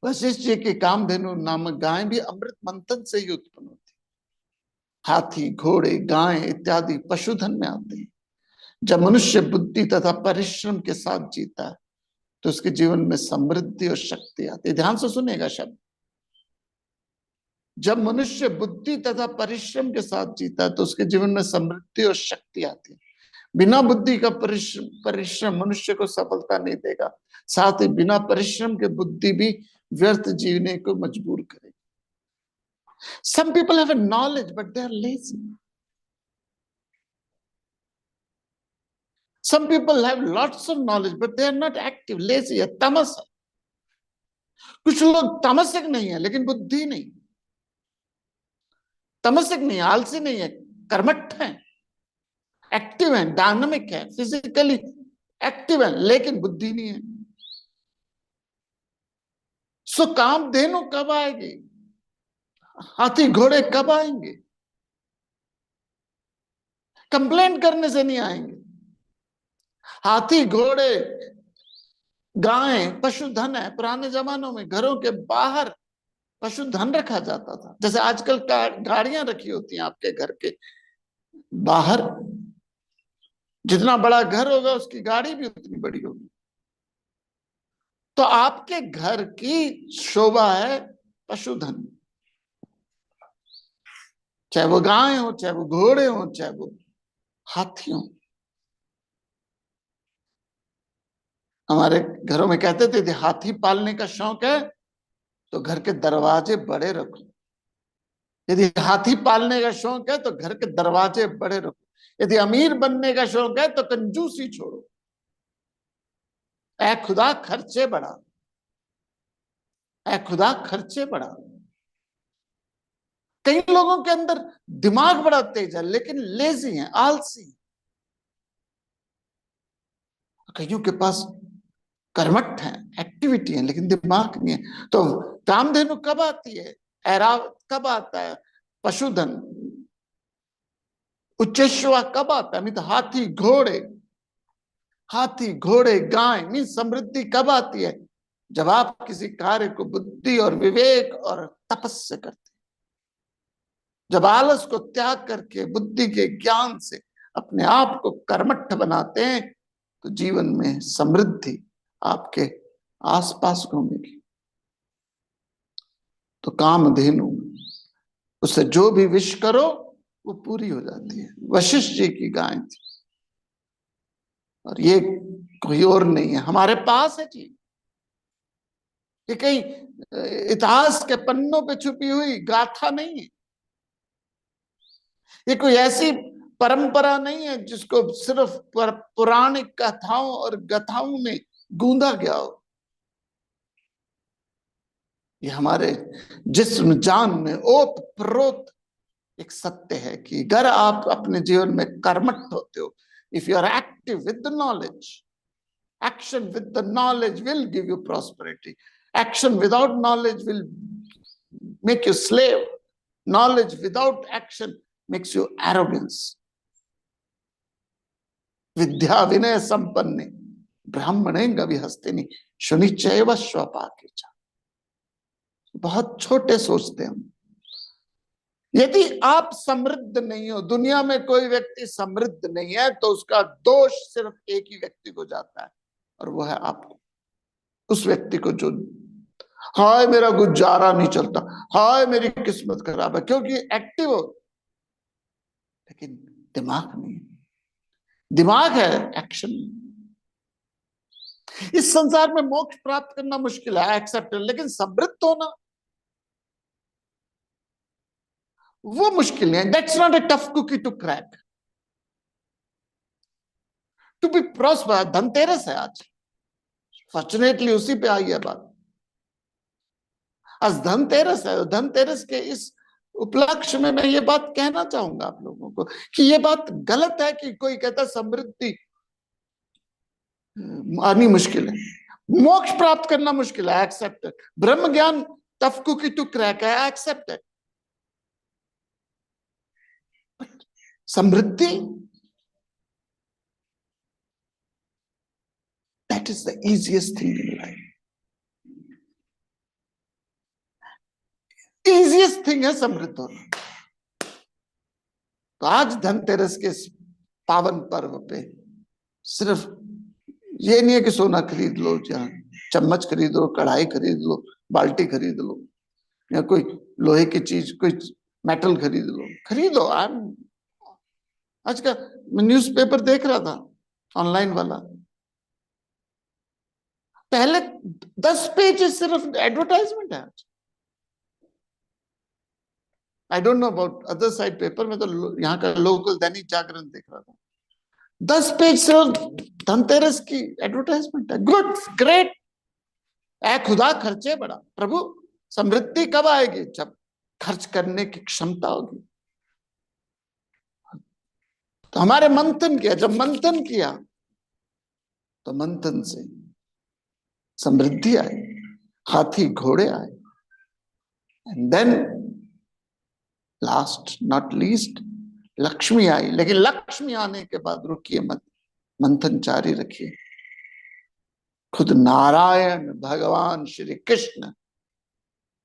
वशिष्ठ जी की कामधेनु नामक गाय भी अमृत मंथन से ही उत्पन्न होती। हाथी, घोड़े, गाय इत्यादि पशुधन में आते हैं। जब मनुष्य बुद्धि तथा परिश्रम के साथ जीता है तो उसके जीवन में समृद्धि और शक्ति आती है। ध्यान से सुनेगा शब्द, जब मनुष्य बुद्धि तथा परिश्रम के साथ जीता है तो उसके जीवन में समृद्धि और शक्ति आती है। बिना बुद्धि का परिश्रम मनुष्य को सफलता नहीं देगा, साथ ही बिना परिश्रम के बुद्धि भी व्यर्थ जीने को मजबूर करेगी। Some people have a knowledge but they are lazy. Some people have lots of knowledge but they are not active, lazy है, तमस है। कुछ लोग तमसिक नहीं है लेकिन बुद्धि नहीं, तमसिक नहीं, आलसी नहीं है, कर्मठ है, एक्टिव है, डायनामिक है, फिजिकली एक्टिव है लेकिन बुद्धि नहीं है। सो कामधेनु कब आएगी? हाथी घोड़े कब आएंगे? कंप्लेंट करने से नहीं आएंगे। हाथी घोड़े गाय पशुधन है। पुराने जमानों में घरों के बाहर पशुधन रखा जाता था, जैसे आजकल गाड़ियां रखी होती हैं आपके घर के बाहर। जितना बड़ा घर होगा उसकी गाड़ी भी उतनी बड़ी होगी। तो आपके घर की शोभा है पशुधन, चाहे वो गाय हो, चाहे वो घोड़े हो, चाहे वो हाथी हो। हमारे घरों में कहते थे हाथी पालने का शौक है तो घर के दरवाजे बड़े रखो। यदि हाथी पालने का शौक है तो घर के दरवाजे बड़े रखो। यदि अमीर बनने का शौक है तो कंजूसी छोड़ो। ऐ खुदा खर्चे बढ़ा, ऐ खुदा खर्चे बढ़ा। कई लोगों के अंदर दिमाग बड़ा तेज है लेकिन लेजी है, आलसी। कईयों के पास कर्मठ है, एक्टिविटी है लेकिन दिमाग नहीं है। तो कामधेनु कब आती है? ऐरावत कब आता है? पशुधन उच्चेश्वा कब आता है? हाथी घोड़े गाय मीन समृद्धि कब आती है? जब आप किसी कार्य को बुद्धि और विवेक और तपस्या करते, जब आलस को त्याग करके बुद्धि के ज्ञान से अपने आप को कर्मठ बनाते हैं तो जीवन में समृद्धि आपके आसपास घूमेगी। तो कामधेनु, उससे जो भी विश करो वो पूरी हो जाती है। वशिष्ठ जी की गाय थी और ये कोई और नहीं है, हमारे पास है जी। ये कहीं इतिहास के पन्नों पे छुपी हुई गाथा नहीं है। ये कोई ऐसी परंपरा नहीं है जिसको सिर्फ पौराणिक कथाओं और गाथाओं में गूंदा गया हो। ये हमारे जिस्म जान में ओत प्रोत एक सत्य है कि अगर आप अपने जीवन में कर्मठ होते हो, if you are active with the knowledge, action with the knowledge will give you prosperity. Action without knowledge will make you slave. Knowledge without action makes you arrogance. विद्या विनय संपन्ने ब्राह्मणे गविहस्तिनि शुनिचैव स्वपाकेच। बहुत छोटे सोचते हम। यदि आप समृद्ध नहीं हो, दुनिया में कोई व्यक्ति समृद्ध नहीं है तो उसका दोष सिर्फ एक ही व्यक्ति को जाता है और वो है आपको। उस व्यक्ति को जो हाय मेरा गुजारा नहीं चलता, हाय मेरी किस्मत खराब है, क्योंकि एक्टिव हो लेकिन दिमाग नहीं। दिमाग है, एक्शन। इस संसार में मोक्ष प्राप्त करना मुश्किल है, एक्सेप्ट, लेकिन समृद्ध होना वो मुश्किल नहीं है। That's not a tough cookie to crack. To be prosper, Dhanteras है आज, फॉर्चुनेटली उसी पे आई है बात। आज धनतेरस है, धनतेरस के इस उपलक्ष्य में मैं ये बात कहना चाहूंगा आप लोगों को कि ये बात गलत है कि कोई कहता समृद्धि आनी मुश्किल है, मोक्ष प्राप्त करना मुश्किल है, एक्सेप्ट। ब्रह्म ज्ञान टफ कुकी टू क्रैक है, एक्सेप्ट। समृद्धि, that is the easiest thing in life. Easiest thing है समृद्ध होना। तो आज धनतेरस के इस पावन पर्व पे सिर्फ ये नहीं है कि सोना खरीद लो, जहाँ चम्मच खरीद लो, कढ़ाई खरीद लो, बाल्टी खरीद लो, या कोई लोहे की चीज, कोई मेटल खरीद लो। आज का न्यूज़पेपर देख रहा था, ऑनलाइन वाला, पहले 10 पेज सिर्फ एडवर्टाइजमेंट है। आज I don't know about other side paper में, तो यहाँ का लोकल दैनिक जागरण देख रहा था, 10 पेज सिर्फ धनतेरस की एडवर्टाइजमेंट है। Good, great. ऐ खुदा खर्चे बड़ा, प्रभु समृद्धि कब आएगी? जब खर्च करने की क्षमता होगी। तो हमारे मंथन किया, जब मंथन किया तो मंथन से समृद्धि आई, हाथी घोड़े आए, and then last not least Lakshmi आई। लेकिन लक्ष्मी आने के बाद रुकिए मत, मंथन जारी रखिए। खुद नारायण भगवान श्री कृष्ण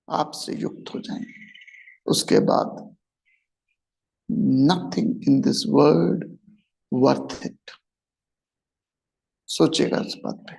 आपसे युक्त हो जाएंगे, उसके बाद nothing in this world worth it. सोचिएगा इस बात पे।